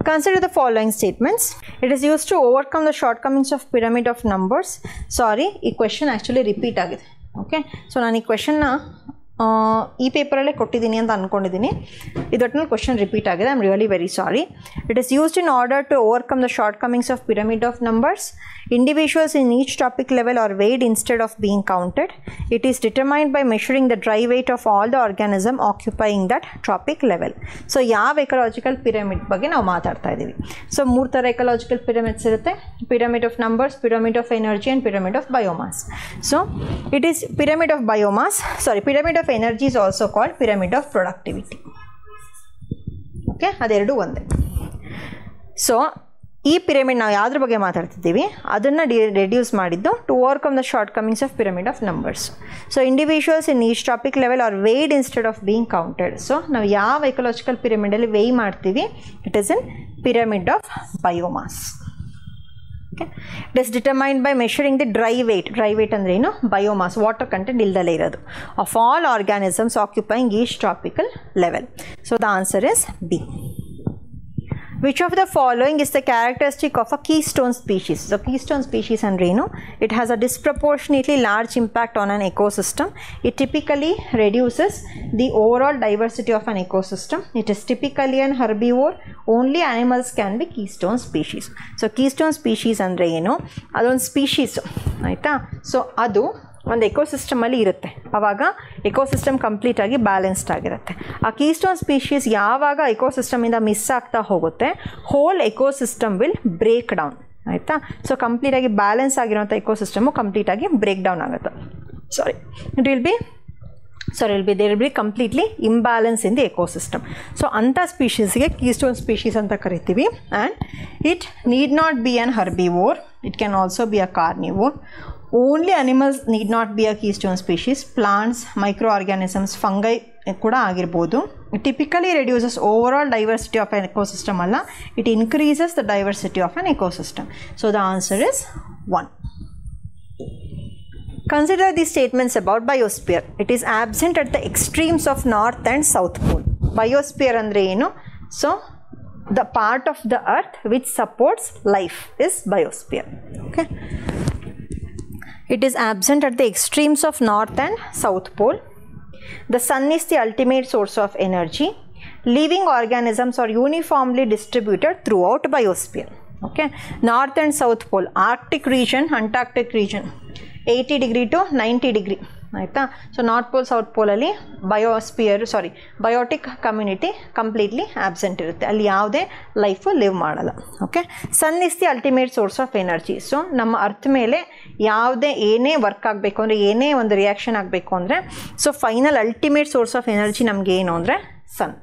Consider the following statements. It is used to overcome the shortcomings of pyramid of numbers. Sorry, ಈ question actually repeat ಆಗಿದೆ. Okay, so ನಾನು ಈ question ಈ ಪೇಪರಲ್ಲೇ ಕೊಟ್ಟಿದ್ದೀನಿ ಅಂತ ಅಂದ್ಕೊಂಡಿದ್ದೀನಿ. ಇದೊಟ್ಟಿನಲ್ಲಿ ಕ್ವೆಶ್ಚನ್ ರಿಪೀಟ್ ಆಗಿದೆ. I am really very sorry. It is used in order to overcome the shortcomings of pyramid of numbers. Individuals in each topic level are weighed instead of being counted. It is determined by measuring the dry weight of all the organism occupying that topic level. So ಯಾವ ecological pyramid ಬಗ್ಗೆ ನಾವು ಮಾತಾಡ್ತಾ ಇದ್ದೀವಿ. So 3 ಥರ ecological pyramids ಇರುತ್ತೆ. Pyramid of numbers, pyramid of energy and pyramid of biomass. So it is pyramid of biomass, sorry, pyramid of energy is also called pyramid of productivity. Okay, ಅದೆರಡು ಒಂದೇ. So ಈ pyramid ನಾವು ಯಾವುದ್ರ ಬಗ್ಗೆ ಮಾತಾಡ್ತಿದ್ದೀವಿ ಅದನ್ನು reduce ಮಾಡಿದ್ದು to overcome the shortcomings of pyramid of numbers. So individuals in each topic level are weighed instead of being counted. So ನಾವು ಯಾವ ಎಕಲಾಜಿಕಲ್ ಪಿರಮಿಡಲ್ಲಿ ವೇಯ್ ಮಾಡ್ತೀವಿ, it is in pyramid of biomass. Okay, it is determined by measuring the dry weight. Dry weight ಅಂದರೆ ಏನು? Biomass, water content ಇಲ್ದಲೇ ಇರೋದು, of all organisms occupying each topical level. So the answer is B. Which of the following is the characteristic of a keystone species? So keystone species and Renu, it has a disproportionately large impact on an ecosystem. It typically reduces the overall diversity of an ecosystem. It is typically an herbivore. Only animals can be keystone species. So keystone species and Renu, adon species aita. So adu ಒಂದು ಎಕೋಸಿಸ್ಟಮಲ್ಲಿ ಇರುತ್ತೆ. ಆವಾಗ ecosystem ಕಂಪ್ಲೀಟಾಗಿ balanced ಆಗಿರುತ್ತೆ. ಆ keystone species ಯಾವಾಗ ಎಕೋಸಿಸ್ಟಮಿಂದ miss ಆಗ್ತಾ ಹೋಗುತ್ತೆ, whole ecosystem will break down. ಆಯಿತಾ? ಸೊ ಕಂಪ್ಲೀಟಾಗಿ ಬ್ಯಾಲೆನ್ಸ್ ಆಗಿರೋಂಥ ಎಕೋಸಿಸ್ಟಮು ಕಂಪ್ಲೀಟಾಗಿ ಬ್ರೇಕ್ ಡೌನ್ ಆಗುತ್ತೆ. there will be completely imbalance in the ecosystem. So anta species ಗೆ keystone species ಅಂತ ಕರಿತೀವಿ. And it need not be an herbivore, it can also be a carnivore. Only animals need not be a keystone species. Plants, microorganisms, fungi ಕೂಡ ಆಗಿರ್ಬೋದು. It typically reduces overall diversity of an ecosystem ಅಲ್ಲ, it increases the diversity of an ecosystem. So the answer is 1. Consider these statements about biosphere. It is absent at the extremes of north and south pole. Biosphere andre enu? So the part of the earth which supports life is biosphere. Okay, it is absent at the extremes of north and south pole. The sun is the ultimate source of energy. Living organisms are uniformly distributed throughout biosphere. Okay, north and south pole, Arctic region, Antarctic region, 80 degree to 90 degree. ಆಯಿತಾ? So north pole south ಪೋಲಲ್ಲಿ biotic community completely absent ಇರುತ್ತೆ, ಅಲ್ಲಿ ಯಾವುದೇ life live ಮಾಡಲ್ಲ. Okay, sun is the ultimate source of energy. So ನಮ್ಮ earth ಮೇಲೆ ಏನೇ work ಆಗಬೇಕು ಅಂದರೆ, ಏನೇ ಒಂದು ರಿಯಾಕ್ಷನ್ ಆಗಬೇಕು ಅಂದರೆ, so final ultimate source of energy ನಮಗೆ ಏನು ಅಂದರೆ ಸನ್.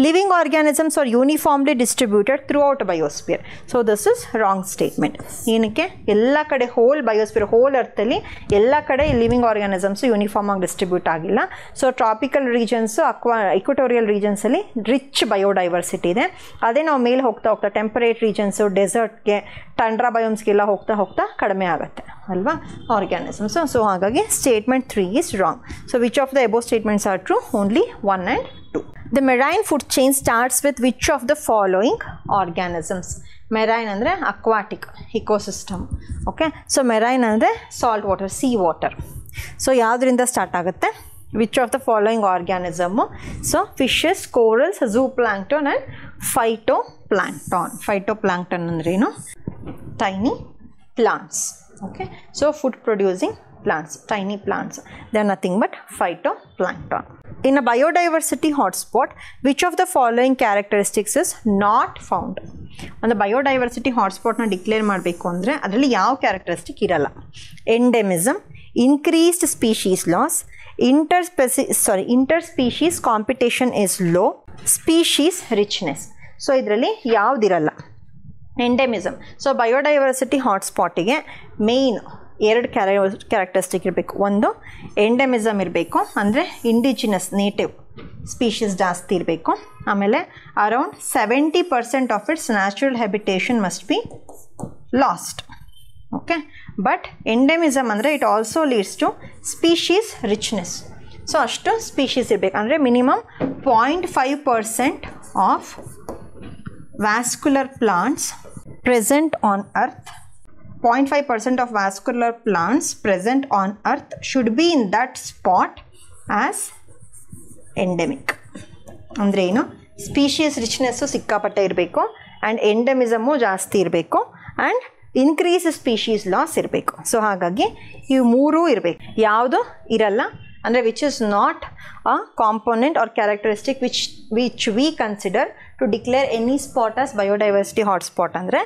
Living organisms are uniformly distributed throughout biosphere. So this is wrong statement. ಏನಕ್ಕೆ? ಎಲ್ಲ ಕಡೆ ಹೋಲ್ ಬಯೋಸ್ಫಿಯರ್, ಹೋಲ್ ಅರ್ಥಲ್ಲಿ ಎಲ್ಲ ಕಡೆ ಲಿವಿಂಗ್ ಆರ್ಗ್ಯಾನಿಸಮ್ಸ್ ಯೂನಿಫಾರ್ಮ್ ಆಗಿ ಡಿಸ್ಟ್ರಿಬ್ಯೂಟ್ ಆಗಿಲ್ಲ. ಸೊ ಟ್ರಾಪಿಕಲ್ ರೀಜನ್ಸು, ಇಕ್ವಟೋರಿಯಲ್ ರೀಜನ್ಸಲ್ಲಿ ರಿಚ್ ಬಯೋಡೈವರ್ಸಿಟಿ ಇದೆ. ಅದೇ ನಾವು ಮೇಲೆ ಹೋಗ್ತಾ ಟೆಂಪರೇಟ್ ರೀಜನ್ಸು, ಡೆಸರ್ಟ್ಗೆ, ಟಂಡ್ರಾ ಬಯೋಮ್ಸ್ಗೆಲ್ಲ ಹೋಗ್ತಾ ಕಡಿಮೆ ಆಗುತ್ತೆ ಅಲ್ವಾ ಆರ್ಗ್ಯಾನಿಸಮ್ಸ್. ಸೊ ಹಾಗಾಗಿ statement 3 is wrong. So which of the above statements are true? Only 1 and 2. The marine food chain starts with which of the following organisms? Marine ಅಂದರೆ aquatic ecosystem. Okay, so marine ಅಂದರೆ salt water, sea water. So ಯಾವುದರಿಂದ start ಆಗುತ್ತೆ? Which of the following organism? So fishes, corals, zooplankton and phytoplankton. Phytoplankton ಅಂದ್ರೇನು? Tiny plants. Okay, so food producing plants, tiny plants, they are nothing but phytoplankton. In a biodiversity hotspot, which of the following characteristics is not found? On the biodiversity hotspot na declare ಮಾಡಬೇಕು ಅಂದರೆ ಅದರಲ್ಲಿ ಯಾವ characteristic ಇರಲ್ಲ? ಎಂಡೆಮಿಸಮ್, increased species loss, interspecies competition is low, species richness. So ಇದರಲ್ಲಿ ಯಾವುದಿರಲ್ಲ? ಎಂಡೆಮಿಸಮ್. So biodiversity ಹಾಟ್ಸ್ಪಾಟಿಗೆ main 2 characteristic ಇರಬೇಕು. ಒಂದು ಎಂಡೆಮಿಸಮ್ ಇರಬೇಕು, ಅಂದರೆ ಇಂಡಿಜಿನಸ್ ನೇಟಿವ್ ಸ್ಪೀಷೀಸ್ ಜಾಸ್ತಿ ಇರಬೇಕು. ಆಮೇಲೆ around 70% of its natural habitation must be lost. Okay, but endemism ಅಂದರೆ it also leads to species richness. So ಅಷ್ಟು ಸ್ಪೀಷೀಸ್ ಇರಬೇಕು, ಅಂದರೆ minimum 0.5% of vascular plants present on earth, 0.5% of vascular plants present on earth should be in that spot as endemic. ಅಂದರೆ ಏನು, species ರಿಚ್ನೆಸ್ಸು ಸಿಕ್ಕಾಪಟ್ಟೆ ಇರಬೇಕು and endemism ಜಾಸ್ತಿ ಇರಬೇಕು and increase species loss ಇರಬೇಕು. ಸೊ ಹಾಗಾಗಿ ಇವು ಮೂರೂ ಇರಬೇಕು. ಯಾವುದು ಇರಲ್ಲ ಅಂದರೆ which is not a component or characteristic which we consider to declare any spot as biodiversity hotspot ಅಂದರೆ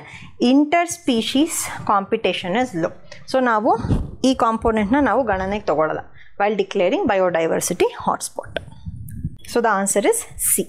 inter species competition is low. So ನಾವು ಈ ಕಾಂಪೋನೆಂಟ್ನ ನಾವು ಗಣನೆಗೆ ತಗೊಳ್ಳಲ್ಲ while declaring biodiversity hotspot. So the answer is C.